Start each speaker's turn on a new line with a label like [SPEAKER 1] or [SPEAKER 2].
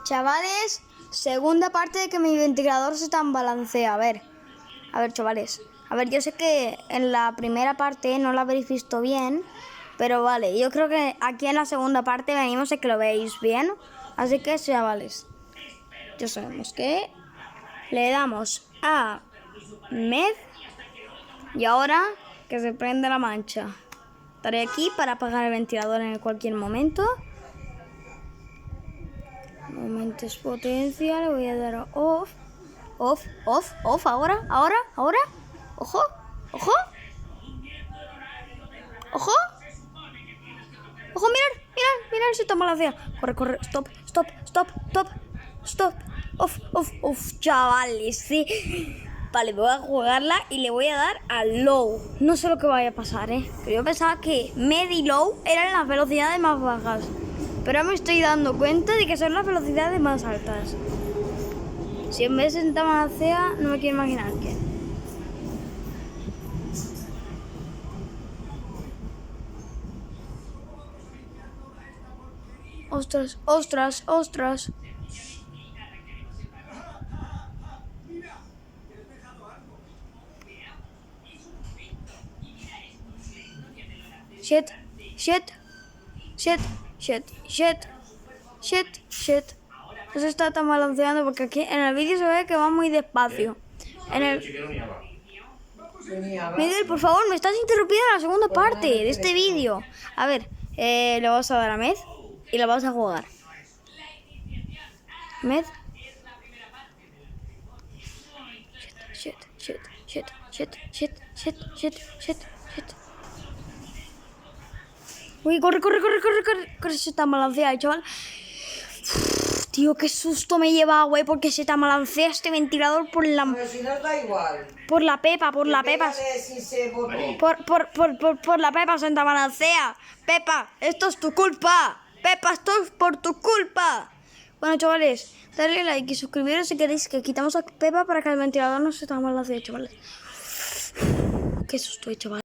[SPEAKER 1] Chavales, segunda parte de que mi ventilador se tambalancea. A ver, chavales. A ver, yo sé que en la primera parte no la habréis visto bien, pero vale, yo creo que aquí en la segunda parte venimos a que lo veáis bien. Así que, chavales, ya sabemos que le damos a Med y ahora que se prende la mancha. Estaré aquí para apagar el ventilador en cualquier momento. Momentos potencia, le voy a dar a off. Off, ahora. Ojo. Ojo, mirad, se toma la vea. Corre, stop. Off, chavales, sí. Vale, voy a jugarla y le voy a dar a low. No sé lo que vaya a pasar, pero yo pensaba que med y low eran las velocidades más bajas. Pero me estoy dando cuenta de que son las velocidades más altas. Si en vez de tambalancea, no me quiero imaginar qué. Ostras. Shit. No se está tan balanceando porque aquí en el vídeo se ve que va muy despacio. Miguel, por favor, me estás interrumpiendo en la segunda parte de este vídeo. A ver, le vamos a dar a Med y le vamos a jugar. Med. Shit. Uy, corre, se está balanceado, chaval. Tío, qué susto me lleva, güey, porque se te balancea este ventilador por la...
[SPEAKER 2] Pero si nos da igual.
[SPEAKER 1] Por la Pepa. Por la Pepa se te balancea. Pepa, esto es tu culpa. Pepa, esto es por tu culpa. Bueno, chavales, darle like y suscribiros si queréis que quitamos a Pepa para que el ventilador no se te balancee, chavales. Qué susto, chaval.